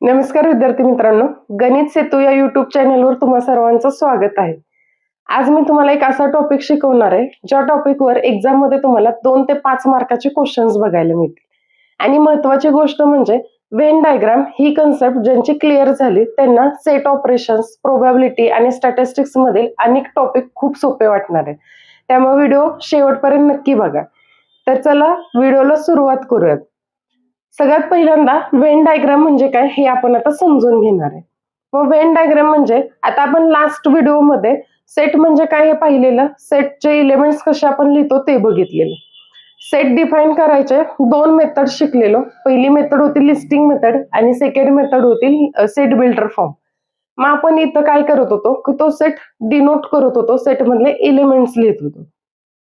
नमस्कार विद्यार्थी मित्रांनो, गणित सेतू या YouTube चॅनलवर तुम्हा सर्वांचं स्वागत आहे. आज मी तुम्हाला एक असा टॉपिक शिकवणार आहे, ज्या टॉपिकवर एक्झाममध्ये तुम्हाला 2 ते 5 मार्काचे क्वेश्चन्स बघायला मिळतील. आणि महत्त्वाची गोष्ट म्हणजे व्हेन डायग्राम ही कन्सेप्ट ज्यांची क्लिअर झाली त्यांना सेट ऑपरेशन्स, प्रोबॅबिलिटी आणि स्टॅटिस्टिक्स मधील अनेक टॉपिक खूप सोपे वाटणार आहे. त्यामुळे व्हिडिओ शेवटपर्यंत नक्की बघा. तर चला व्हिडिओला सुरुवात करूयात. सगळ्यात पहिल्यांदा व्हेन डायग्राम म्हणजे काय हे आपण आता समजून घेणार आहे. मग व्हेन डायग्राम म्हणजे आता आपण लास्ट व्हिडिओमध्ये सेट म्हणजे काय हे पाहिलेलं, सेटचे एलिमेंट्स कसे आपण लिहितो ते बघितलेलं. सेट डिफाईन करायचे 2 मेथड शिकलेलो. पहिली मेथड होती लिस्टिंग मेथड आणि सेकंड मेथड होती सेट बिल्डर फॉर्म. मग आपण इथं काय करत होतो की तो सेट डिनोट करत होतो, सेट मधले एलिमेंट्स लिहित होतो.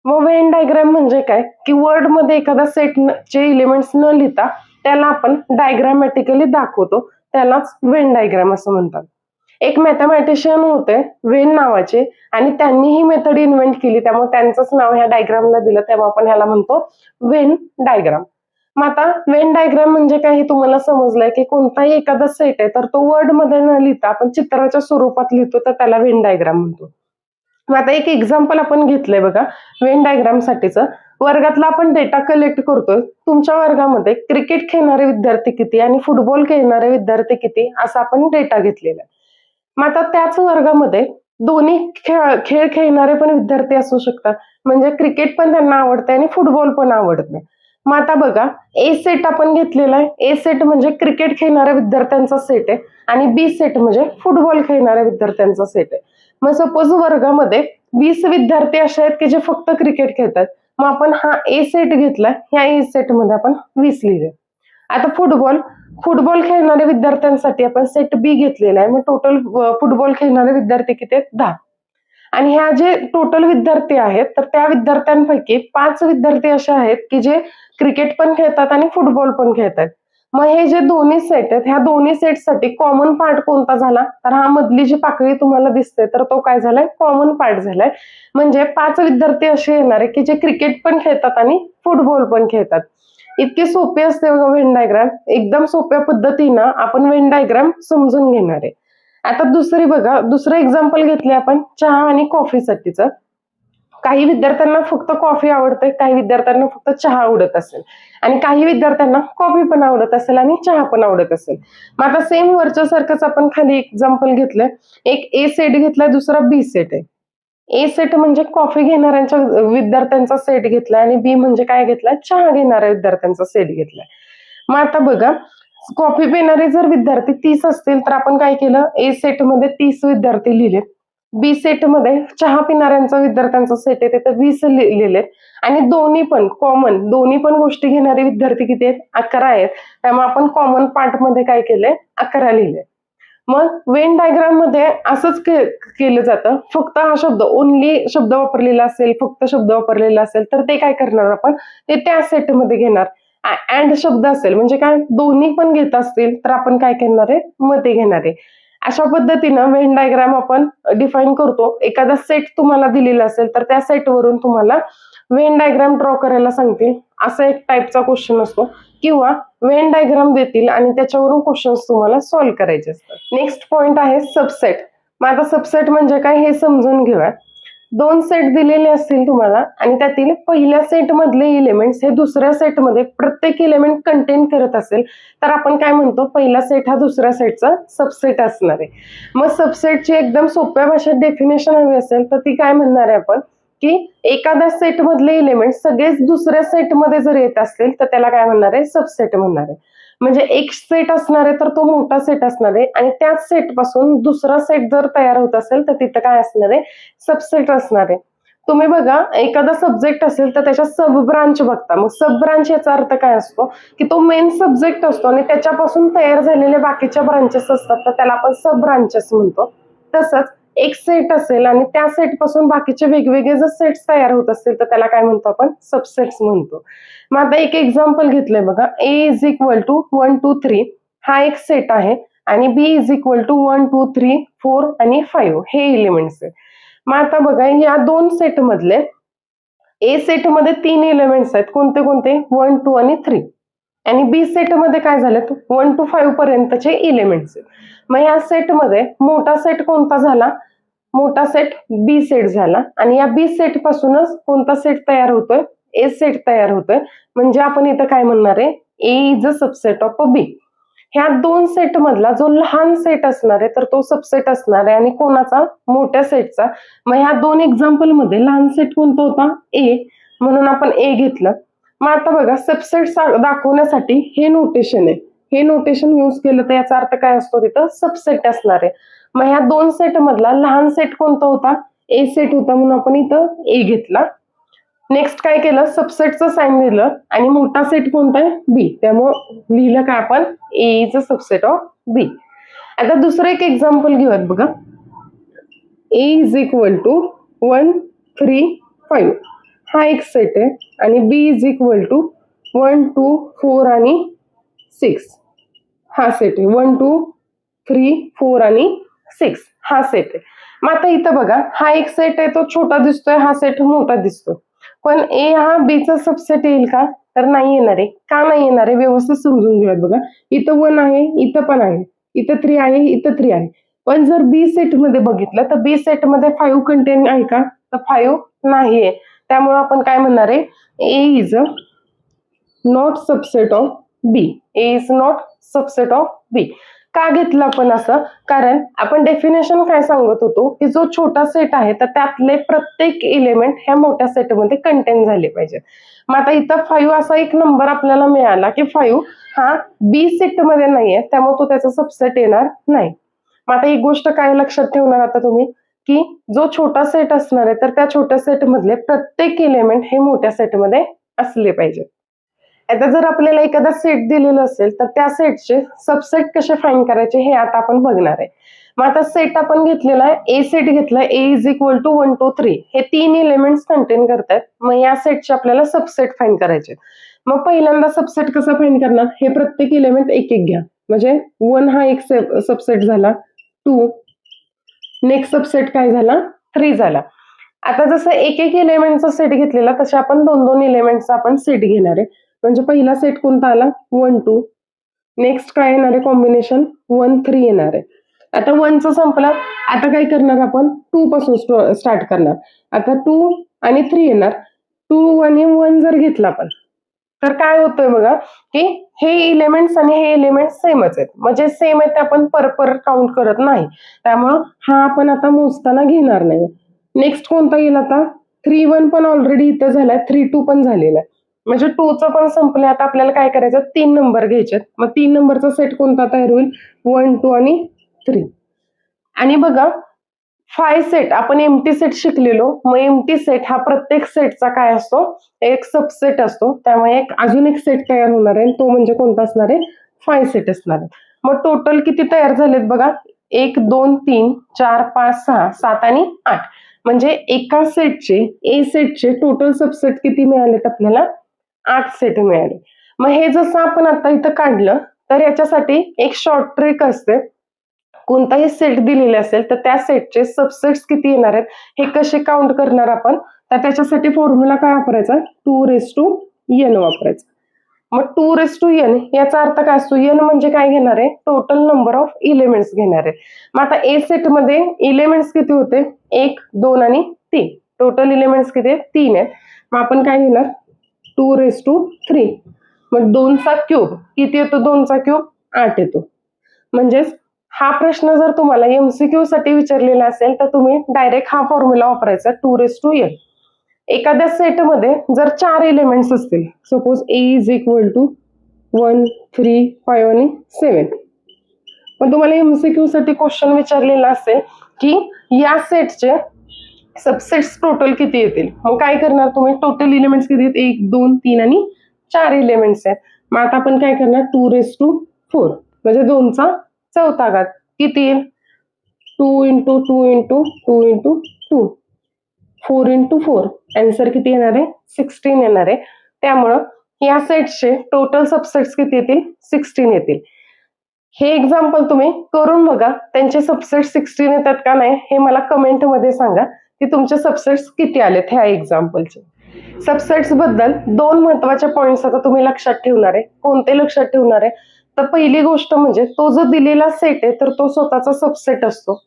मग व्हेन डायग्राम म्हणजे काय की वर्ड मध्ये एखादा सेटचे एलिमेंट्स न लिहिता त्याला आपण डायग्रामॅटिकली दाखवतो, त्यालाच व्हेन डायग्राम असं म्हणतात. एक मॅथमॅटिशियन होते व्हेन नावाचे आणि त्यांनी ही मेथड इन्व्हेंट केली, त्यामुळे त्यांचंच नाव ह्या डायग्रामला दिलं, तेव्हा आपण ह्याला म्हणतो व्हेन डायग्राम. मग आता व्हेन डायग्राम म्हणजे काय हे तुम्हाला समजलंय की कोणताही एखादा सेट आहे तर तो वर्ड मध्ये न लिहिता आपण चित्राच्या स्वरूपात लिहितो, तर त्याला व्हेन डायग्राम म्हणतो. मग आता एक एक्झाम्पल आपण घेतलंय बघा व्हेन डायग्राम साठीचं. वर्गातला आपण डेटा कलेक्ट करतोय. तुमच्या वर्गामध्ये क्रिकेट खेळणारे विद्यार्थी किती आणि फुटबॉल खेळणारे विद्यार्थी किती असा आपण डेटा घेतलेला. मग आता त्याच वर्गामध्ये दोन्ही खेळ खेळणारे पण विद्यार्थी असू शकतात. म्हणजे क्रिकेट पण त्यांना आवडते आणि फुटबॉल पण आवडते. मग आता बघा ए सेट आपण घेतलेला आहे. ए सेट म्हणजे क्रिकेट खेळणाऱ्या विद्यार्थ्यांचा सेट आहे आणि बी सेट म्हणजे फुटबॉल खेळणाऱ्या विद्यार्थ्यांचा सेट आहे. मग सपोज वर्गामध्ये 20 विद्यार्थी असे आहेत की जे फक्त क्रिकेट खेळतात. मग आपण हा ए सेट घेतला, ह्या ए सेट मध्ये आपण 20 लिहिले. आता फुटबॉल फुटबॉल खेळणाऱ्या विद्यार्थ्यांसाठी आपण सेट बी घेतलेला आहे. मग टोटल फुटबॉल खेळणारे विद्यार्थी किती आहेत? 10. आणि ह्या जे टोटल विद्यार्थी आहेत तर त्या विद्यार्थ्यांपैकी 5 विद्यार्थी असे आहेत की जे क्रिकेट पण खेळतात आणि फुटबॉल पण खेळतात. मग हे जे दोन्ही सेट आहेत ह्या दोन्ही सेटसाठी कॉमन पार्ट कोणता झाला, तर हा मधली जी पाकळी तुम्हाला दिसते तर तो काय झालाय, कॉमन पार्ट झालाय. म्हणजे 5 विद्यार्थी असे येणार आहे की जे क्रिकेट पण खेळतात आणि फुटबॉल पण खेळतात. इतकी सोपी असते बघा व्हेन डायग्राम. एकदम सोप्या पद्धतीनं आपण व्हेन डायग्राम समजून घेणार आहे. आता दुसरी बघा, दुसरं एक्झाम्पल घेतले आपण चहा आणि कॉफीसाठीचं. काही विद्यार्थ्यांना फक्त कॉफी आवडते, काही विद्यार्थ्यांना फक्त चहा आवडत असेल आणि काही विद्यार्थ्यांना कॉफी पण आवडत असेल आणि चहा पण आवडत असेल. मग आता सेम वरच्या सारखंच आपण खाली एक्झाम्पल घेतलंय. एक ए सेट घेतलाय, दुसरा बी सेट आहे. ए सेट म्हणजे कॉफी घेणाऱ्यांच्या विद्यार्थ्यांचा सेट घेतलाय आणि बी म्हणजे काय घेतलाय, चहा घेणाऱ्या विद्यार्थ्यांचा सेट घेतलाय. मग आता बघा कॉफी पिणारे जर विद्यार्थी 30 असतील तर आपण काय केलं, ए सेट मध्ये 30 विद्यार्थी लिहिले. बी सेट मध्ये चहा पिणाऱ्यांचा विद्यार्थ्यांचा सेट आहे तिथे 20 लिहिलेत आणि दोन्ही पण कॉमन दोन्ही पण गोष्टी घेणारे विद्यार्थी किती आहेत, 11 आहेत. त्यामुळे आपण कॉमन पार्ट मध्ये काय केलंय, 11 लिहिले. मग व्हेन डायग्राम मध्ये असंच केलं जातं. फक्त हा शब्द ओनली शब्द वापरलेला असेल, फक्त शब्द वापरलेला असेल तर ते काय करणार आपण, ते त्या सेट मध्ये घेणार. अँड शब्द असेल म्हणजे काय, दोन्ही पण घेत असतील तर आपण काय करणार आहे, मध्ये घेणार आहे. अशा पद्धतीनं व्हेन डायग्राम आपण डिफाईन करतो. एखादा सेट तुम्हाला दिलेला असेल तर त्या सेटवरून तुम्हाला व्हेन डायग्राम ड्रॉ करायला सांगतील, असा एक टाईपचा क्वेश्चन असतो. किंवा व्हेन डायग्राम देतील आणि त्याच्यावरून क्वेश्चन्स तुम्हाला सॉल्व्ह करायचे असतात. नेक्स्ट पॉइंट आहे सबसेट. मग आता सबसेट म्हणजे काय हे समजून घेऊया. 2 सेट दिलेले असतील तुम्हाला आणि त्यातील पहिल्या सेट मधले एलिमेंट्स हे दुसऱ्या सेट मध्ये प्रत्येक एलिमेंट कंटेन करत असेल तर आपण काय म्हणतो, पहिला सेट हा दुसऱ्या सेटचा सबसेट असणार आहे. मग सबसेटची एकदम सोप्या भाषेत डेफिनेशन हवी असेल तर ती काय म्हणणार आहे आपण, की एखाद्या सेट मधले एलिमेंट सगळेच दुसऱ्या सेट मध्ये जर येत असतील तर त्याला काय म्हणणार आहे, सबसेट म्हणणार आहे. म्हणजे एक सेट असणार आहे तर तो मोठा सेट असणार आहे आणि त्याच सेट पासून दुसरा सेट जर तयार होत असेल तर तिथं काय असणार आहे, सबसेट असणार आहे. तुम्ही बघा एखादा सब्जेक्ट असेल तर त्याच्या सब ब्रांच बघता. मग सब ब्रांच याचा अर्थ काय असतो, की तो मेन सब्जेक्ट असतो आणि त्याच्यापासून तयार झालेल्या बाकीच्या ब्रांचेस असतात तर त्याला आपण सब ब्रांचेस म्हणतो. तसंच एक सेट असेल आणि त्या सेट पासून बाकीचे वेगवेगळे जर सेट्स तयार होत असतील तर त्याला काय म्हणतो आपण, सबसेट्स म्हणतो. मग आता एक एक्झाम्पल घेतलंय बघा, ए इज इक्वल टू 1 2 3 हा एक सेट आहे आणि बी इज इक्वल टू 1 2 3 4 आणि 5 हे एलिमेंट्स आहे. मग आता बघा या 2 सेट मधले ए सेट मध्ये 3 एलिमेंट्स आहेत. कोणते कोणते, 1 2 आणि 3. आणि बी सेट मध्ये काय झालं 1 to 5 पर्यंतचे इलेमेंट्स आहेत. मग या सेट मध्ये मोठा सेट कोणता झाला, मोठा सेट बी सेट झाला आणि या बी सेट पासूनच कोणता सेट तयार होतोय, ए सेट तयार होतोय. म्हणजे आपण इथं काय म्हणणार आहे, A is a subset of बी. ह्या दोन सेट मधला जो लहान सेट असणार आहे तर तो सबसेट असणार आहे आणि कोणाचा, मोठ्या सेटचा. मग ह्या दोन एक्झाम्पल मध्ये लहान सेट कोणता होता, ए, म्हणून आपण ए घेतलं. मग आता बघा सबसेट दाखवण्यासाठी हे नोटेशन आहे, हे नोटेशन यूज केलं तर याचा अर्थ काय असतो, तिथं सबसेट असणार आहे. मग ह्या दोन सेट मधला लहान सेट कोणता होता, ए सेट होता, म्हणून आपण इथं ए घेतला. नेक्स्ट काय केलं, सबसेटचं साइन दिलं आणि मोठा सेट कोणता आहे, बी, त्यामुळं लिहिलं काय आपण, ए इज अ सबसेट ऑफ बी. आता दुसरं एक एक्झाम्पल घेऊयात बघा. ए इज इक्वल टू 1 3 5 हा एक सेट आहे आणि बी इज इक्वल टू 1 2 4 आणि 6 हा सेट आहे. 1 2 3 4 आणि 6 हा सेट आहे. मग आता इथं बघा, हा एक सेट आहे तो छोटा दिसतोय, हा सेट मोठा दिसतोय. पण ए हा बीचा सबसेट येईल का, तर नाही येणार आहे. का नाही येणार आहे, व्यवस्थित समजून घेऊयात बघा. इथं 1 आहे, इथं पण आहे, इथं 3 आहे, इथं 3 आहे. पण जर बी सेट मध्ये बघितलं तर बी सेट मध्ये 5 कंटेंट आहे का, तर 5 नाहीये. त्यामुळे आपण काय म्हणणार आहे, A is not subset of B. A is not subset of B. का घेतलं आपण असं, कारण आपण डेफिनेशन काय सांगत होतो की जो छोटा सेट आहे तर त्यातले प्रत्येक एलिमेंट ह्या मोठ्या सेटमध्ये कंटेन झाले पाहिजे. मग आता इथं 5 असा एक नंबर आपल्याला मिळाला की 5 हा बी सेट मध्ये नाहीये, त्यामुळे तो त्याचा सबसेट येणार नाही. मग आता एक गोष्ट काय लक्षात ठेवणार आता तुम्ही, की जो छोटा सेट असणार आहे तर त्या छोट्या सेट मधले प्रत्येक एलिमेंट हे मोठ्या सेटमध्ये असले पाहिजे. आता जर आपल्याला एखादा सेट दिलेला असेल तर त्या सेटचे सबसेट कसे फाइंड करायचे हे आता आपण बघणार आहे. मग आता सेट आपण घेतलेला आहे, ए सेट घेतलाय, ए इज इक्वल टू 1 2 3 हे 3 एलिमेंट्स कंटेन करतात. मग या सेटचे आपल्याला सबसेट फाइंड करायचे. मग पहिल्यांदा सबसेट कसं फाइंड करणार, हे प्रत्येक एलिमेंट एक एक घ्या. म्हणजे 1 हा एक सबसेट झाला, 2 नेक्स्ट सबसेट काय झाला, 3 झाला. आता जसं एक एक एलिमेंटचा सेट घेतलेला तसे आपण दोन दोन एलिमेंटचा आपण सेट घेणार आहे. म्हणजे पहिला सेट कोणता आला, 1 2, नेक्स्ट काय येणार आहे कॉम्बिनेशन 1 3 येणार आहे. आता 1चं संपलं, आता काय करणार आपण 2 पासून स्टार्ट करणार. आता 2 आणि 3 येणार. 2 आणि 1 जर घेतला आपण तर काय होतंय बघा, की हे एलिमेंट्स आणि हे एलिमेंट सेमच आहेत. म्हणजे सेम आहे ते आपण पर काउंट करत नाही, त्यामुळं हा आपण आता मोजताना घेणार नाही. नेक्स्ट कोणता येईल आता, 3 1 पण ऑलरेडी इथं झालाय, 3 2 पण झालेला आहे. म्हणजे 2चं पण संपलं. आता आपल्याला काय करायचं, 3 नंबर घ्यायचे. मग 3 नंबरचा सेट कोणता तयार होईल, 1 2 आणि 3. आणि बघा 5 सेट आपण एम्प्टी सेट शिकलेलो. मग एम्प्टी सेट हा प्रत्येक सेटचा काय असतो, एक सबसेट असतो. त्यामुळे अजून एक सेट तयार होणार आहे, तो म्हणजे कोणता असणार आहे, 5 सेट असणार आहे. मग टोटल किती तयार झालेत बघा, 1 2 3 4 5 6 7 आणि 8. म्हणजे एका सेटचे, ए सेटचे टोटल सबसेट किती मिळालेत आपल्याला, 8 सेट मिळाले. मग हे जसं आपण आता इथं काढलं तर याच्यासाठी एक शॉर्ट ट्रिक असते. कोणताही सेट दिलेले असेल तर त्या सेटचे सबसेट्स किती येणार आहेत हे कसे काउंट करणार आपण, तर त्याच्यासाठी फॉर्म्युला काय वापरायचा, 2n वापरायचा. मग 2n याचा अर्थ काय असतो, n म्हणजे काय घेणार आहे, टोटल नंबर ऑफ एलिमेंट्स घेणार आहे. मग आता ए सेट मध्ये एलिमेंट्स किती होते, 1 2 आणि 3. टोटल एलिमेंट्स किती आहेत, 3 आहेत. मग आपण काय घेणार, 2 3. मग 2चा क्यूब किती येतो, 2चा क्यूब 8 येतो. म्हणजेच हा प्रश्न जर तुम्हाला एमसीक्यू साठी विचारलेला असेल तर तुम्ही डायरेक्ट हा फॉर्म्युला वापरायचा, 2n. एखाद्या सेटमध्ये जर 4 एलिमेंट्स असतील, suppose A is equal to 1 3 5 आणि 7. मग तुम्हाला एमसीक्यू साठी क्वेश्चन विचारलेला असेल की या सेटचे सबसेट्स टोटल किती येतील. मग काय करणार तुम्ही, टोटल एलिमेंट्स किती आहेत, 1 2 3 आणि 4 एलिमेंट्स आहेत. मग आता आपण काय करणार, 2 4 म्हणजे 2चा चौथा घात किती येईल, 2 into 2 into 2 into 2, 4 into 4. Answer किती येणार आहे, 16 येणार आहे. त्यामुळं या सेटचे टोटल सबसेट्स किती येतील, 16 येतील. हे एक्झाम्पल तुम्ही करून बघा, त्यांचे सबसेट्स 16 येतात का नाही हे मला कमेंट मध्ये सांगा की तुमचे सबसेट्स किती आलेत ह्या एक्झाम्पलचे. सबसेट्स बद्दल दोन महत्वाचे पॉइंट्स आता तुम्ही लक्षात ठेवणार आहे. कोणते लक्षात ठेवणार आहे? तर पहिली गोष्ट म्हणजे तो जो दिलेला सेट आहे तर तो स्वतःचा सबसेट असतो.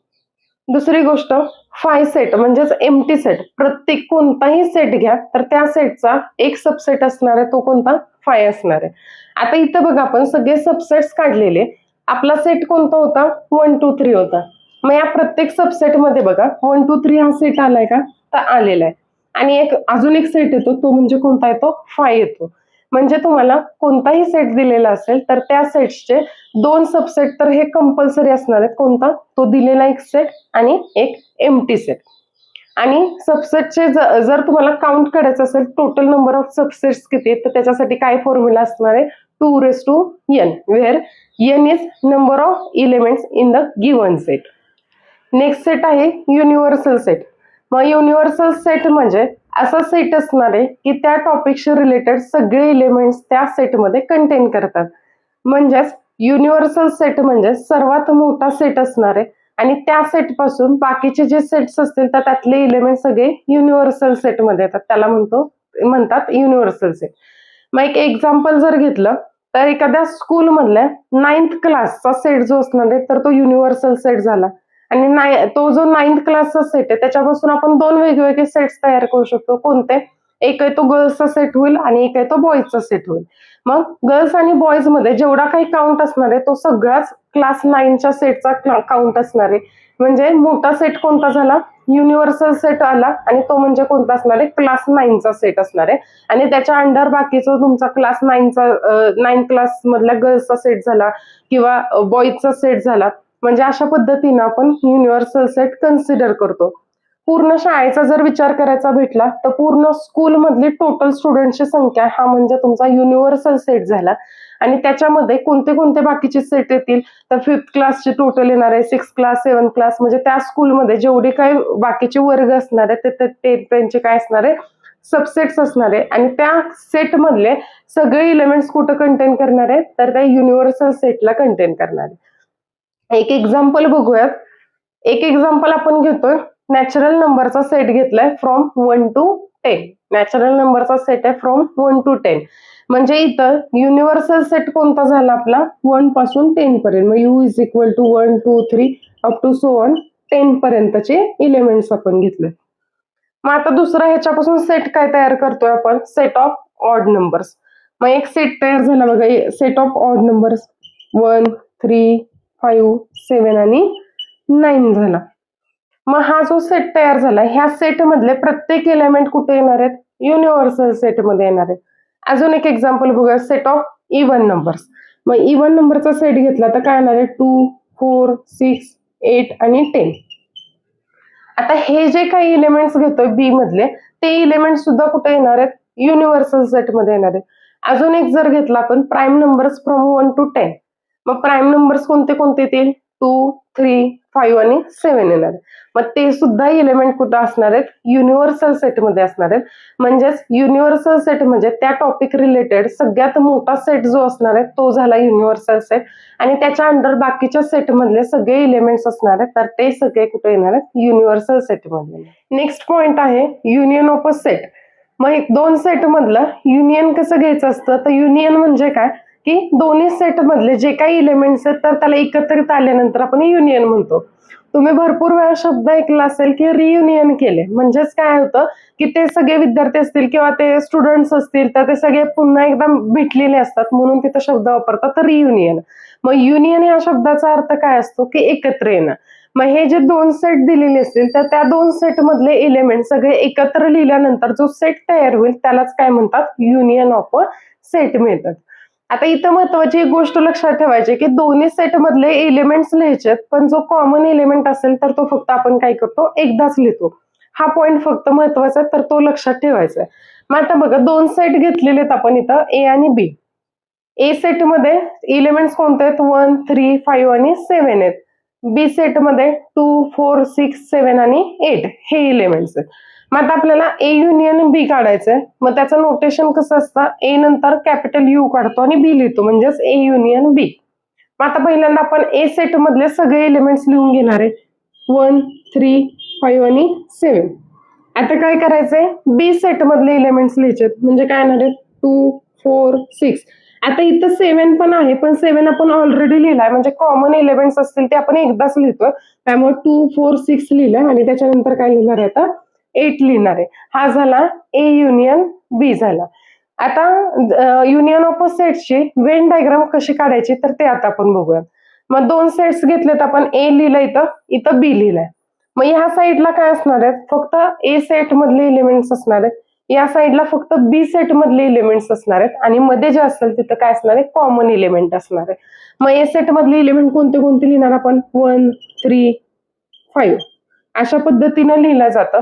दुसरी गोष्ट फाय सेट म्हणजेच एम्प्टी सेट. प्रत्येक कोणताही सेट घ्या तर त्या सेटचा एक सबसेट असणार आहे, तो कोणता? फाय असणार आहे. आता इथं बघा आपण सगळे सबसेट्स काढलेले. आपला सेट कोणता होता? 1 2 3 होता. मग या प्रत्येक सबसेट मध्ये बघा 1 2 3 हा सेट आलाय का? तर आलेला आहे. आणि एक अजून एक सेट येतो, तो म्हणजे कोणता येतो? फाय येतो. म्हणजे तुम्हाला कोणताही सेट दिलेला असेल तर त्या सेट्सचे दोन सबसेट तर हे कंपल्सरी असणार आहेत. कोणता? तो दिलेला एक सेट आणि एक एम्प्टी सेट. आणि सबसेटचे जर तुम्हाला काउंट करायचं असेल टोटल नंबर ऑफ सबसेट्स किती आहेत, तर त्याच्यासाठी काय फॉर्म्युला असणार आहे? 2:n, where n is number of elements in the given set. Next set आहे युनिव्हर्सल सेट. मग युनिव्हर्सल सेट म्हणजे असा सेट असणार आहे की त्या टॉपिकशी रिलेटेड सगळे एलिमेंट्स त्या सेटमध्ये कंटेन करतात. म्हणजेच युनिव्हर्सल सेट म्हणजे सर्वात मोठा सेट असणार आहे आणि त्या सेट पासून बाकीचे जे सेट्स असतील तर त्यातले एलिमेंट सगळे युनिव्हर्सल सेट मध्ये येतात. त्याला म्हणतात युनिव्हर्सल सेट. मग एक एक्झाम्पल जर घेतलं तर एखाद्या स्कूल मधल्या 9th क्लासचा सेट जो असणार आहे तर तो युनिव्हर्सल सेट झाला. आणि तो जो 9th क्लासचा सेट आहे त्याच्यापासून आपण दोन वेगवेगळे सेट्स तयार करू शकतो. कोणते? एक आहे तो गर्ल्सचा सेट होईल आणि एक आहे तो बॉईजचा सेट होईल. मग गर्ल्स आणि बॉईज मध्ये जेवढा काही काउंट असणार आहे तो सगळाच क्लास 9च्या सेटचा काउंट असणार आहे. म्हणजे मोठा सेट कोणता झाला? युनिव्हर्सल सेट आला आणि तो म्हणजे कोणता असणार आहे? क्लास 9चा सेट असणार आहे. आणि त्याच्या अंडर बाकीचा तुमचा क्लास 9 क्लास मधल्या गर्ल्सचा सेट झाला किंवा बॉईजचा सेट झाला. म्हणजे अशा पद्धतीनं आपण युनिव्हर्सल सेट कन्सिडर करतो. पूर्ण शाळेचा जर विचार करायचा भेटला तर पूर्ण स्कूल मधली टोटल स्टुडंटची संख्या हा म्हणजे तुमचा युनिव्हर्सल सेट झाला. आणि त्याच्यामध्ये कोणते कोणते बाकीचे सेट येतील तर 5th क्लासचे टोटल येणार आहे, 6th क्लास, 7th क्लास, म्हणजे त्या स्कूलमध्ये जेवढे काही बाकीचे वर्ग असणार आहेत ते त्यांचे काय असणार आहे? सबसेट्स असणार आहे. आणि त्या सेट मधले सगळे एलिमेंट्स कुठं कंटेन करणार आहेत? तर त्या युनिव्हर्सल सेटला कंटेन करणार आहे. एक एक्झाम्पल बघूयात. एक एक्झाम्पल आपण घेतोय, नॅचरल नंबरचा सेट घेतलाय फ्रॉम 1 to 10. नॅचरल नंबरचा सेट आहे फ्रॉम 1 to 10. म्हणजे इथं युनिव्हर्सल सेट कोणता झाला आपला? 1 पासून 10 पर्यंत. मग u is equal to 1 2 3 up to so on 10 पर्यंतचे एलिमेंट्स आपण घेतले. मग आता दुसरा ह्याच्यापासून सेट काय तयार करतोय आपण? Set of odd numbers. मग एक सेट तयार झाला बघा, सेट ऑफ ऑड नंबर्स 1 3 5 7 आणि 9 झाला. मग हा जो सेट तयार झाला ह्या सेट मधले प्रत्येक एलिमेंट कुठे येणार आहेत? युनिव्हर्सल सेट मध्ये येणार आहेत. अजून एक एक्झाम्पल बघूया, सेट ऑफ इव्हन नंबर्स. मग इव्हन नंबरचा सेट घेतला तर काय येणार आहे? 2 4 6 8 आणि 10. आता हे जे काही एलिमेंट्स घेतोय बी मधले ते एलिमेंट सुद्धा कुठे येणार आहेत? युनिव्हर्सल सेट मध्ये येणार आहेत. अजून एक जर घेतला आपण प्राईम नंबर्स फ्रॉम 1 to 10. मग प्राईम नंबर्स कोणते कोणते येतील? 2 3 5 आणि 7 येणार. मग ते सुद्धा एलिमेंट कुठं असणार आहेत? युनिव्हर्सल सेट मध्ये असणार आहेत. म्हणजेच युनिव्हर्सल सेट म्हणजे त्या टॉपिक रिलेटेड सगळ्यात मोठा सेट जो असणार आहे तो झाला युनिव्हर्सल सेट. आणि त्याच्या अंडर बाकीच्या सेट मधले सगळे एलिमेंट्स असणार आहेत तर ते सगळे कुठे येणार आहेत? युनिव्हर्सल सेट मध्ये. नेक्स्ट पॉइंट आहे युनियन ऑफ अ सेट. मग दोन सेट मधलं युनियन कसं घ्यायचं असतं? तर युनियन म्हणजे काय की दोन्ही सेट मधले जे काही एलिमेंट्स आहेत तर त्याला एकत्रित आल्यानंतर आपण युनियन म्हणतो. तुम्ही भरपूर वेळा शब्द ऐकला असेल की रियुनियन केले. म्हणजेच काय होतं की ते सगळे विद्यार्थी असतील किंवा ते स्टुडंट्स असतील तर ते सगळे पुन्हा एकदा भेटलेले असतात म्हणून तिथं शब्द वापरतात रियुनियन. मग युनियन या शब्दाचा अर्थ काय असतो की एकत्र येणं. मग हे जे दोन सेट दिलेले असतील तर त्या दोन सेट मधले एलिमेंट सगळे एकत्र लिहिल्यानंतर जो सेट तयार होईल त्यालाच काय म्हणतात? युनियन ऑफ अ सेट मिळतात. आता इथं महत्वाची एक गोष्ट लक्षात ठेवायची की दोन्ही सेट मधले एलिमेंट्स लिहायचे पण जो कॉमन एलिमेंट असेल तर तो फक्त आपण काय करतो? एकदाच लिहितो. हा पॉइंट फक्त महत्वाचा आहे तर तो लक्षात ठेवायचा आहे. मग आता बघा दोन सेट घेतलेले आहेत आपण इथं ए आणि बी. ए सेट मध्ये एलिमेंट्स कोणते आहेत? 1 3 5 आणि 7 आहेत. बी सेट मध्ये 2 4 6 7 आणि 8 हे एलिमेंट्स आहेत. मग आता आपल्याला ए युनियन बी काढायचंय. मग त्याचं नोटेशन कसं असतं? ए नंतर कॅपिटल यू काढतो आणि बी लिहितो म्हणजेच ए युनियन बी. मग आता पहिल्यांदा आपण ए सेट मधले सगळे एलिमेंट्स लिहून घेणार आहे 1 3 5 आणि 7. आता काय करायचंय, बी सेट मधले एलिमेंट्स लिहायचे, म्हणजे काय येणार आहे 2 4 6. आता इथं 7 पण आहे, पण 7 आपण ऑलरेडी लिहिलाय, म्हणजे कॉमन एलिमेंट्स असतील ते आपण एकदाच लिहितोय. त्यामुळे 2 4 6 लिहिलंय आणि त्याच्यानंतर काय लिहिणार आहे आता 8 लिहिणार आहे. हा झाला ए युनियन बी झाला. आता युनियन ऑफ सेट्सची वेन डायग्राम कशी काढायची तर ते आता आपण बघूया. मग दोन सेट्स घेतलेत आपण, ए लिहिलं इथं, इथं बी लिहिलंय. मग ह्या साईडला काय असणार आहेत, फक्त ए सेट मधले एलिमेंट्स असणार आहेत. या साईडला फक्त बी सेट मधले एलिमेंट्स असणार आहेत आणि मध्ये जे असेल तिथं काय असणार आहे, कॉमन एलिमेंट असणार आहे. मग ए सेट मधले एलिमेंट कोणते कोणते लिहिणार आपण, 1 3 5 अशा पद्धतीनं लिहिलं जातं.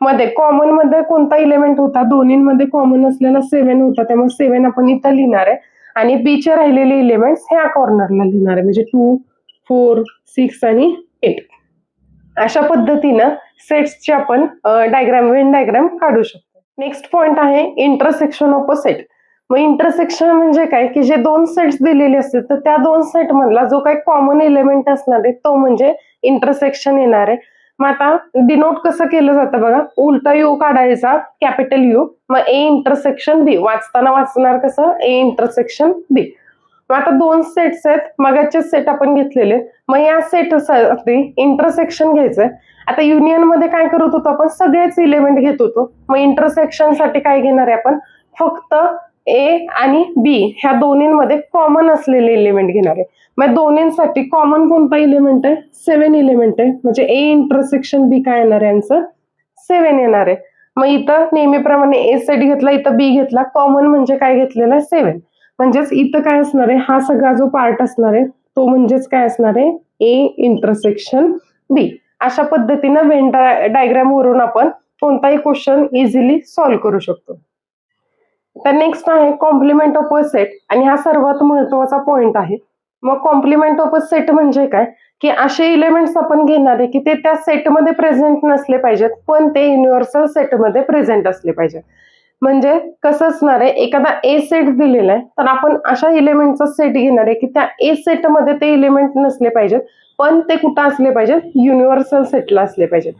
मध्ये कॉमन मध्ये कोणता एलिमेंट होता, दोन्हीमध्ये कॉमन असलेला 7 होता, त्यामुळे 7 आपण इथं लिहिणार आहे आणि बी चे राहिलेले एलिमेंट्स ह्या कॉर्नरला लिहिणार आहे, म्हणजे 2 4 6 आणि 8. अशा पद्धतीनं सेट्सची आपण डायग्राम, वेन डायग्राम काढू शकतो. नेक्स्ट पॉइंट आहे इंटरसेक्शन ऑफ अ सेट. मग इंटरसेक्शन म्हणजे काय, की जे दोन सेट्स दिलेले असतील तर त्या दोन सेट मधला जो काही कॉमन एलिमेंट असणार आहे तो म्हणजे इंटरसेक्शन येणार आहे. मग आता डिनोट कसं केलं जातं बघा, उलटा यू काढायचा, कॅपिटल यू, मग ए इंटरसेक्शन बी, वाचताना वाचणार कसं, ए इंटरसेक्शन बी. मग आता दोन सेट्स आहेत, मगाचे सेट आपण घेतलेले, मग या सेटसाठी इंटरसेक्शन घ्यायचंय. आता युनियन मध्ये काय करत होतो आपण, सगळेच इलेमेंट घेत होतो. मग इंटरसेक्शन साठी काय घेणार आहे आपण, फक्त ए आणि बी ह्या दोन्हींमध्ये कॉमन असलेले एलिमेंट घेणार आहे. मग दोन्हींसाठी कॉमन कोणता एलिमेंट आहे, 7 एलिमेंट आहे, म्हणजे ए इंटरसेक्शन बी काय येणार आहे आन्सर 7 येणार आहे. मग इथं नेहमीप्रमाणे ए सेट घेतला, इथं बी घेतला, कॉमन म्हणजे काय घेतलेलं आहे 7. म्हणजेच इथं काय असणार आहे, हा सगळा जो पार्ट असणार आहे तो म्हणजेच काय असणार आहे, ए इंटरसेक्शन बी. अशा पद्धतीनं वेन डायग्राम वरून आपण कोणताही क्वेश्चन इझिली सॉल्व्ह करू शकतो. तर नेक्स्ट आहे कॉम्प्लिमेंट ऑफ अ सेट, आणि हा सर्वात महत्वाचा पॉइंट आहे. मग कॉम्प्लिमेंट ऑफ अ सेट म्हणजे काय, की असे एलिमेंट्स आपण घेणार आहे की ते त्या सेटमध्ये प्रेझेंट नसले पाहिजेत, पण ते युनिव्हर्सल सेटमध्ये प्रेझेंट असले पाहिजेत. म्हणजे कसं असणार आहे, एखादा ए सेट दिलेला आहे तर आपण अशा एलिमेंटचा सेट घेणार आहे की त्या ए सेटमध्ये ते एलिमेंट नसले पाहिजेत, पण ते कुठं असले पाहिजेत, युनिव्हर्सल सेटला असले पाहिजेत.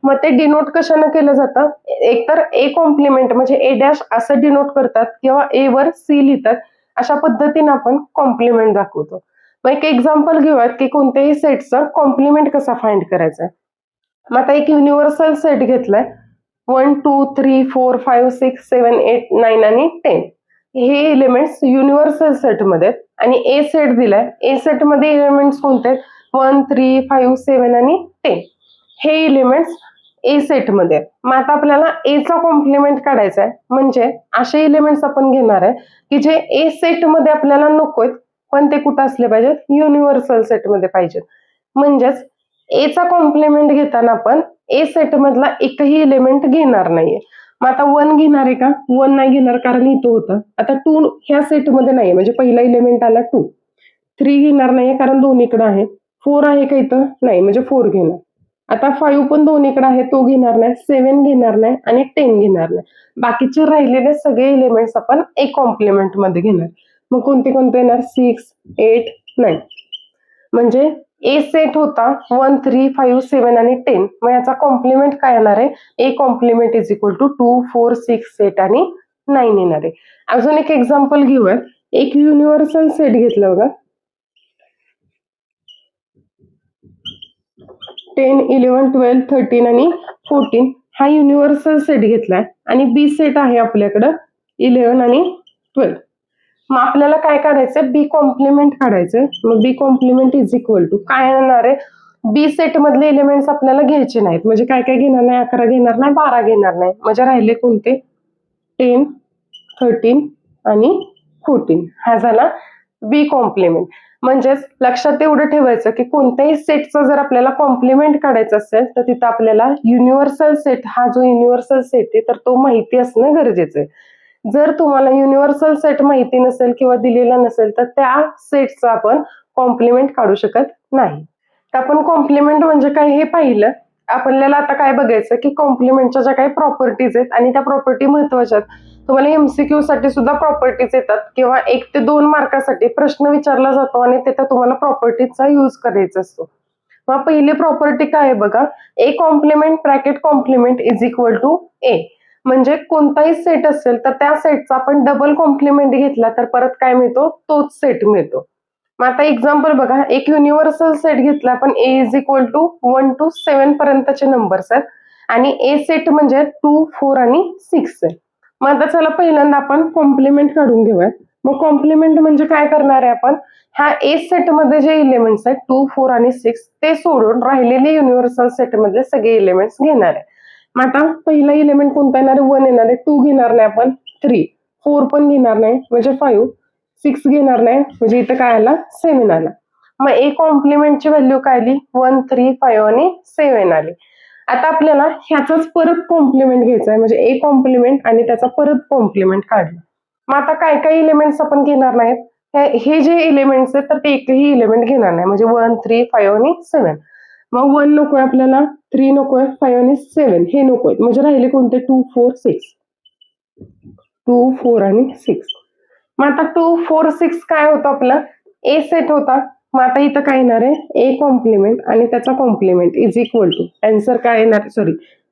मग ते डिनोट कशाने केलं जातं, एकतर ए कॉम्प्लिमेंट म्हणजे ए डॅश असं डिनोट करतात किंवा ए वर सी लिहितात. अशा पद्धतीने आपण कॉम्प्लिमेंट दाखवतो. मग एक एक्झाम्पल घेऊयात की कोणत्याही सेटचा कॉम्प्लिमेंट कसा फाइंड करायचा. मग आता एक युनिव्हर्सल सेट घेतलाय, 1 2 3 4 5 6 7 8 9 आणि 10. हे एलिमेंट्स युनिव्हर्सल सेट मध्ये आणि ए सेट दिलाय, ए सेट मध्ये एलिमेंट्स कोणते, 1 3 5 7 आणि 10. हे एलिमेंट्स ए सेट मध्ये. मग आता आपल्याला ए चा कॉम्प्लिमेंट काढायचा आहे, म्हणजे असे एलिमेंट्स आपण घेणार आहे की जे ए सेट मध्ये आपल्याला नकोत, पण ते कुठं असले पाहिजेत, युनिव्हर्सल सेट मध्ये पाहिजेत. म्हणजेच ए चा कॉम्प्लिमेंट घेताना आपण ए सेट मधला एकही एलिमेंट घेणार नाहीये. मग आता 1 घेणार आहे का, 1 नाही घेणार कारण इथं होतं. आता 2 ह्या सेट मध्ये नाहीये, म्हणजे पहिला एलिमेंट आला 2. 3 घेणार नाहीये कारण दोन्हीकडे आहे. 4 आहे का इथं, नाही, म्हणजे 4 घेणार. आता 5 पण दोन्हीकडे आहे, तो घेणार नाही. 7 घेणार नाही आणि 10 घेणार नाही. बाकीचे राहिलेले सगळे एलिमेंट्स आपण ए कॉम्प्लिमेंट मध्ये घेणार. मग कोणते कोणते येणार, 6 8 9. म्हणजे ए सेट होता 1 3 5 7 आणि 10. मग याचा कॉम्प्लिमेंट काय येणार आहे, A complement is equal to 2 4 6 8 आणि 9 येणार आहे. अजून एक एक्झाम्पल घेऊया. एक युनिव्हर्सल सेट घेतला बघा, 10 11 12 13 आणि 14. हा युनिव्हर्सल सेट घेतलाय आणि बी सेट आहे आपल्याकडं 11 आणि 12. मग आपल्याला काय काढायचं, बी कॉम्प्लिमेंट काढायचं. मग B complement is equal to काय येणार आहे, बी सेट मधले एलिमेंट्स आपल्याला घ्यायचे नाहीत. म्हणजे काय काय घेणार नाही, 11 घेणार नाही, 12 घेणार नाही. म्हणजे राहिले कोणते, 10 13 आणि 14. हा झाला बी कॉम्प्लिमेंट. म्हणजेच लक्षात एवढं ठेवायचं की कोणत्याही सेटचा जर आपल्याला कॉम्प्लिमेंट काढायचं असेल तर तिथं आपल्याला युनिव्हर्सल सेट, हा जो युनिव्हर्सल सेट आहे तर तो माहिती असणं गरजेचं आहे. जर तुम्हाला युनिव्हर्सल सेट माहिती नसेल किंवा दिलेला नसेल तर त्या सेटचा आपण कॉम्प्लिमेंट काढू शकत नाही. तर आपण कॉम्प्लिमेंट म्हणजे काय हे पाहिलं. आपल्याला आता काय बघायचं की कॉम्प्लिमेंटच्या ज्या काही प्रॉपर्टीज आहेत आणि त्या प्रॉपर्टी महत्वाच्या आहेत. तुम्हाला एमसीक्यू साठी सुद्धा प्रॉपर्टीज येतात किंवा 1 ते 2 मार्कासाठी प्रश्न विचारला जातो आणि तिथे तुम्हाला प्रॉपर्टीजचा यूज करायचा असतो. मग पहिली प्रॉपर्टी काय आहे बघा, A complement bracket complement is equal to A. म्हणजे कोणताही सेट असेल तर त्या सेटचा आपण डबल कॉम्प्लिमेंट घेतला तर परत काय मिळतो, तोच सेट मिळतो. मग आता एक्झाम्पल बघा, एक युनिव्हर्सल सेट घेतला आपण, ए इज इक्वल टू 1 to 7 पर्यंतचे नंबर्स आहेत आणि ए सेट म्हणजे 2, 4 आणि 6 आहे. मग आता चला पहिल्यांदा आपण कॉम्प्लिमेंट काढून घेऊयात. मग कॉम्प्लिमेंट म्हणजे काय करणार आहे आपण, ह्या ए सेट मध्ये जे एलिमेंट्स आहेत 2, 4 आणि 6 ते सोडून राहिलेले युनिव्हर्सल सेट मधले सगळे एलिमेंट्स घेणार आहे. मग आता पहिला एलिमेंट कोणता येणार आहे, 1 येणार आहे, 2 घेणार नाही आपण, 3, 4 पण घेणार नाही म्हणजे 5, 6 घेणार नाही म्हणजे इथं काय आला, 7 आला. मग ए कॉम्प्लिमेंटची व्हॅल्यू काय आली, 1, 3, 5 आणि 7 आली. आता आपल्याला ह्याचाच परत कॉम्प्लिमेंट घ्यायचा आहे, म्हणजे ए कॉम्प्लिमेंट आणि त्याचा परत कॉम्प्लिमेंट काढला. मग आता काय काय एलिमेंट्स आपण घेणार नाहीत, हे जे एलिमेंट्स आहेत तर ते एकही एलिमेंट घेणार नाही, म्हणजे 1, 3, 5 आणि 7. मग 1 नकोय आपल्याला, 3 नकोय, 5 आणि 7 हे नकोय, म्हणजे राहिले कोणते, 2, 4, 6. 2, 4 आणि 6. मग आता 2, 4, 6 काय होतं आपलं, ए सेट होता. मग आता इथं काय येणार आहे, ए कॉम्प्लिमेंट आणि त्याचा complement is equal to answer काय येणार,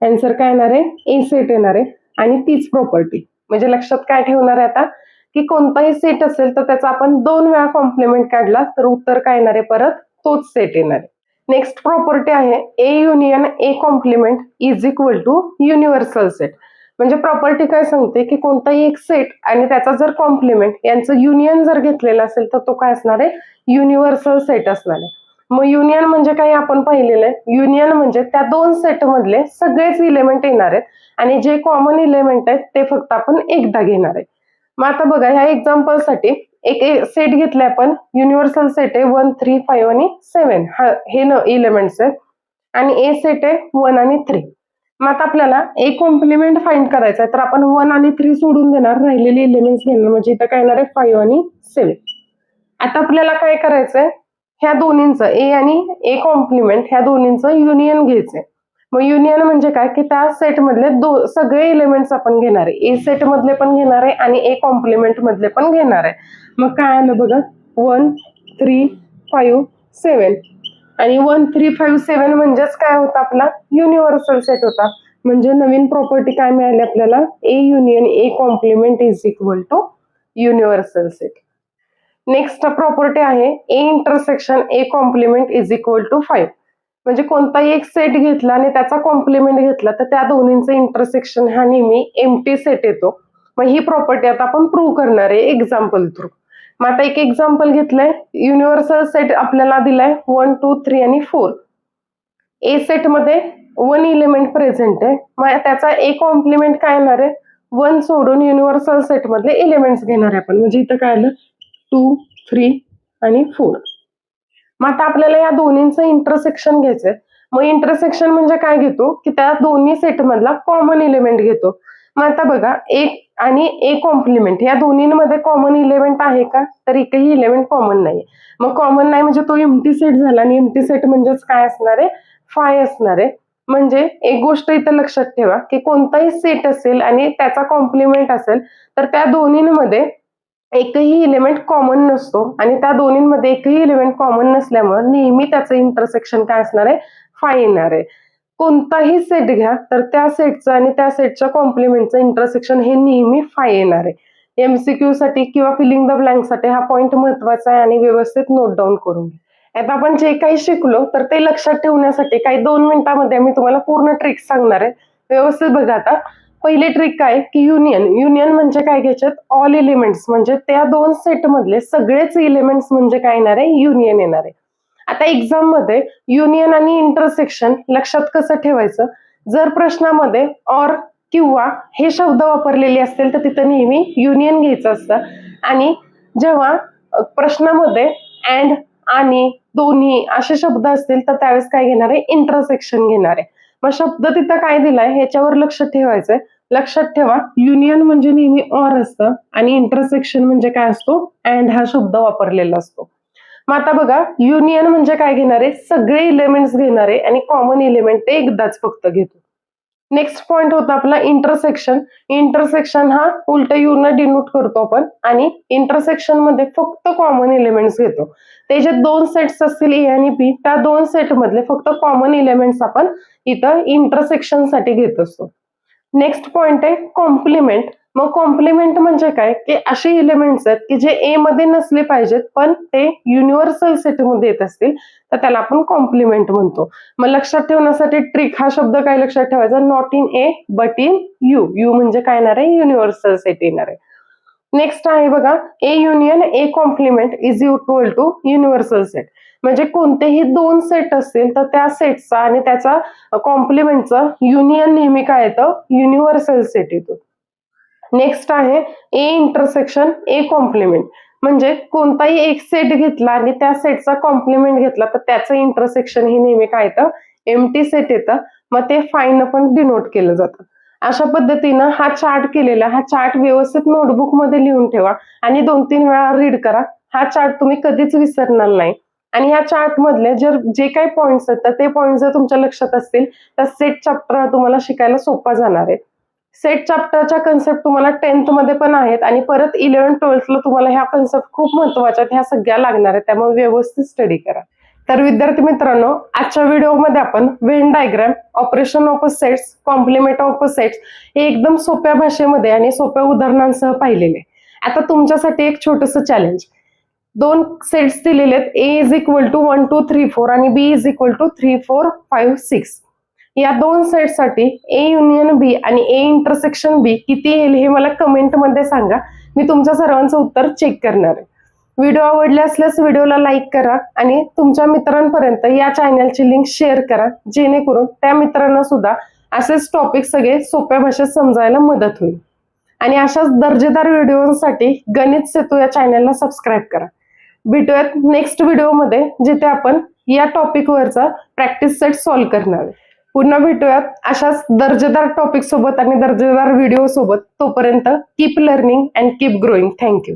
आन्सर काय येणार आहे, ए सेट येणार आहे आणि तीच प्रॉपर्टी. म्हणजे लक्षात काय ठेवणार आहे आता, की कोणताही सेट असेल तर त्याचा आपण 2 वेळा कॉम्प्लिमेंट काढला तर उत्तर काय येणार आहे, परत तोच सेट येणार आहे. नेक्स्ट प्रॉपर्टी आहे A union A complement is equal to universal set. म्हणजे प्रॉपर्टी काय सांगते, की कोणताही एक सेट आणि त्याचा जर कॉम्प्लिमेंट यांचं युनियन जर घेतलेलं असेल तर तो काय असणार आहे, युनिव्हर्सल सेट असणार आहे. मग युनियन म्हणजे काय आपण पाहिलेलं आहे, युनियन म्हणजे त्या 2 सेट मधले सगळेच इलेमेंट येणार आहेत आणि जे कॉमन इलेमेंट आहेत ते फक्त आपण एकदा घेणार आहे. मग आता बघा, ह्या एक्झाम्पल साठी एक सेट घेतलाय आपण, युनिव्हर्सल सेट आहे 1, 3, 5 आणि 7 हे एलिमेंट्स आहेत आणि ए सेट आहे 1 आणि 3. मग आता आपल्याला ए कॉम्प्लिमेंट फाइंड करायचा आहे तर आपण 1 आणि 3 सोडून देणार, राहिलेले एलिमेंट्स घेणार, म्हणजे इथं काय येणार आहे 5 आणि 7. आता आपल्याला काय करायचंय, ह्या दोन्हींचं ए आणि ए कॉम्प्लिमेंट ह्या दोन्हींचं युनियन घ्यायचंय. मग युनियन म्हणजे काय, की त्या सेट मधले सगळे एलिमेंट्स आपण घेणार आहे, ए सेट मधले पण घेणार आहे आणि ए कॉम्प्लिमेंट मधले पण घेणार आहे. मग काय आलं बघा, 1, 3, 5, 7 आणि 1, 3, 5, 7 म्हणजेच काय होता आपला, युनिव्हर्सल सेट होता. म्हणजे नवीन प्रॉपर्टी काय मिळाली आपल्याला, A union A complement is equal to universal set. Next property आहे A intersection A complement is equal to 5. म्हणजे कोणताही एक सेट घेतला आणि त्याचा कॉम्प्लिमेंट घेतला तर त्या दोन्हींचं इंटरसेक्शन हा नेहमी एम्प्टी सेट येतो. मग ही प्रॉपर्टी आता आपण प्रूव्ह करणार आहे एक्झाम्पल थ्रू. मग आता एक एक्झाम्पल घेतलंय, युनिव्हर्सल सेट आपल्याला दिलाय 1, 2, 3 आणि 4. ए सेट मध्ये 1 एलिमेंट प्रेझेंट आहे, मग त्याचा ए कॉम्प्लिमेंट काय येणार आहे, 1 सोडून युनिव्हर्सल सेट मधले एलिमेंट्स घेणार आहे आपण, म्हणजे इथं काय आलं 2, 3 आणि 4. मग आता आपल्याला या दोन्हींचं इंटरसेक्शन घ्यायचंय. मग इंटरसेक्शन म्हणजे काय घेतो, की त्या दोन्ही सेट मधला कॉमन एलिमेंट घेतो. मग आता बघा, ए आणि ए कॉम्प्लिमेंट या दोन्हींमध्ये कॉमन एलिमेंट आहे का, तर एकही एलिमेंट कॉमन नाही. मग कॉमन नाही म्हणजे तो एम्प्टी सेट झाला आणि एम्प्टी सेट म्हणजेच काय असणार आहे, 5 असणार आहे. म्हणजे एक गोष्ट इथं लक्षात ठेवा, की कोणताही सेट असेल आणि त्याचा कॉम्प्लिमेंट असेल तर त्या दोन्हींमध्ये एकही एलिमेंट कॉमन नसतो आणि त्या दोन्हींमध्ये एकही एलिमेंट कॉमन नसल्यामुळे नेहमी त्याचं इंटरसेक्शन काय असणार आहे, 5 येणार आहे. कोणताही सेट घ्या तर त्या सेटचं आणि त्या सेटच्या कॉम्प्लिमेंटचं इंटरसेक्शन हे नेहमी 5 येणार आहे. एमसीक्यू साठी किंवा फिलिंग द ब्लँक साठी हा पॉइंट महत्वाचा आहे आणि व्यवस्थित नोट डाऊन करून घ्या. आता आपण जे काही शिकलो तर ते लक्षात ठेवण्यासाठी काही 2 मिनिटांमध्ये मी तुम्हाला पूर्ण ट्रिक सांगणार आहे. व्यवस्थित बघा. आता पहिली ट्रिक काय, की युनियन म्हणजे काय घ्यायच्यात, ऑल एलिमेंट्स म्हणजे त्या 2 सेट मधले सगळेच एलिमेंट्स म्हणजे काय येणार आहे, युनियन येणार आहे. आता एक्झाम मध्ये युनियन आणि इंटरसेक्शन लक्षात कसं ठेवायचं, जर प्रश्नामध्ये ऑर किंवा हे शब्द वापरलेले असतील तर तिथं नेहमी युनियन घ्यायचं असतं आणि जेव्हा प्रश्नामध्ये अँड आणि दोन्ही असे शब्द असतील तर त्यावेळेस काय घेणार आहे, इंटरसेक्शन घेणार आहे. मग शब्द तिथं काय दिलाय ह्याच्यावर लक्ष ठेवायचंय. लक्षात ठेवा, युनियन म्हणजे नेहमी ऑर असतं आणि इंटरसेक्शन म्हणजे काय असतो, अँड हा शब्द वापरलेला असतो. मग आता बघा, युनियन म्हणजे काय घेणार आहे, सगळे एलिमेंट्स घेणार आहे आणि कॉमन एलिमेंट ते एकदाच फक्त घेतो. नेक्स्ट पॉइंट होता आपला इंटरसेक्शन. इंटरसेक्शन हा उलट यू न डिनोट करतो आपण आणि इंटरसेक्शन मध्ये फक्त कॉमन एलिमेंट्स घेतो. ते जे दोन सेट्स असतील ए आणि बी त्या दोन सेट मधले फक्त कॉमन एलिमेंट्स आपण इथं इंटरसेक्शन साठी घेत असतो. नेक्स्ट पॉइंट आहे कॉम्प्लिमेंट. मग कॉम्प्लिमेंट म्हणजे काय की असे एलिमेंट्स आहेत की जे ए मध्ये नसले पाहिजेत पण ते युनिव्हर्सल सेट मध्ये येत असतील तर त्याला आपण कॉम्प्लिमेंट म्हणतो. मग लक्षात ठेवण्यासाठी ट्रिक हा शब्द काय लक्षात ठेवायचा, not in A but in you. You म्हणजे काय येणार आहे, युनिव्हर्सल सेट येणार आहे. नेक्स्ट आहे बघा A union A complement is equal to universal set. म्हणजे कोणतेही दोन सेट असतील तर त्या सेटचा आणि त्याचा कॉम्प्लिमेंटचा युनियन नेहमी काय येतं, युनिव्हर्सल सेट येतो. नेक्स्ट आहे ए इंटरसेक्शन ए कॉम्प्लिमेंट. म्हणजे कोणताही एक सेट घेतला आणि त्या सेटचा कॉम्प्लिमेंट घेतला तर त्याचं इंटरसेक्शन हे नेहमी काय येतं, एम्प्टी सेट येतं. मग ते फाईन पण डिनोट केलं जातं. अशा पद्धतीनं हा चार्ट केलेला, हा चार्ट व्यवस्थित नोटबुक मध्ये लिहून ठेवा आणि 2-3 वेळा रीड करा. हा चार्ट तुम्ही कधीच विसरणार नाही. आणि या चार्ट मधले जे काही पॉइंट्स आहेत ते पॉइंट जर तुमच्या लक्षात असतील तर सेट चॅप्टर तुम्हाला शिकायला सोपा जाणार आहे. सेट चॅप्टरच्या कन्सेप्ट तुम्हाला 10th मध्ये पण आहेत आणि परत 11th-12th ला तुम्हाला ह्या कन्सेप्ट खूप महत्वाच्या आहेत, ह्या सगळ्या लागणार आहेत. त्यामुळे व्यवस्थित स्टडी करा. तर विद्यार्थी मित्रांनो, आजच्या व्हिडिओमध्ये आपण Venn diagram, operation of sets, complement of sets हे एकदम सोप्या भाषेमध्ये आणि सोप्या उदाहरणांसह पाहिलेले. आता तुमच्यासाठी एक छोटंसं चॅलेंज. दोन सेट्स दिलेले आहेत, ए इज इक्वल टू 1 2 3 4 आणि बी इज इक्वल टू 3 4 5 6. या दोन सेटसाठी ए युनियन बी आणि ए इंटरसेक्शन बी किती येईल हे मला कमेंट मध्ये सांगा. मी तुमच्या सर्वांचं उत्तर चेक करणार आहे. व्हिडिओ आवडले असल्यास व्हिडिओला लाईक करा आणि तुमच्या मित्रांपर्यंत या चॅनलची लिंक शेअर करा, जेणेकरून त्या मित्रांना सुद्धा असेच टॉपिक सगळे सोप्या भाषेत समजायला मदत होईल. आणि अशाच दर्जेदार व्हिडिओसाठी गणित सेतू या चॅनलला सबस्क्राईब करा. भेटूयात नेक्स्ट व्हिडिओमध्ये जिथे आपण या टॉपिकवरचा प्रॅक्टिस सेट सॉल्व्ह करणार आहे. पुन्हा भेटूयात अशाच दर्जेदार टॉपिक सोबत आणि दर्जेदार व्हिडिओ सोबत. तोपर्यंत keep learning and keep growing. Thank you.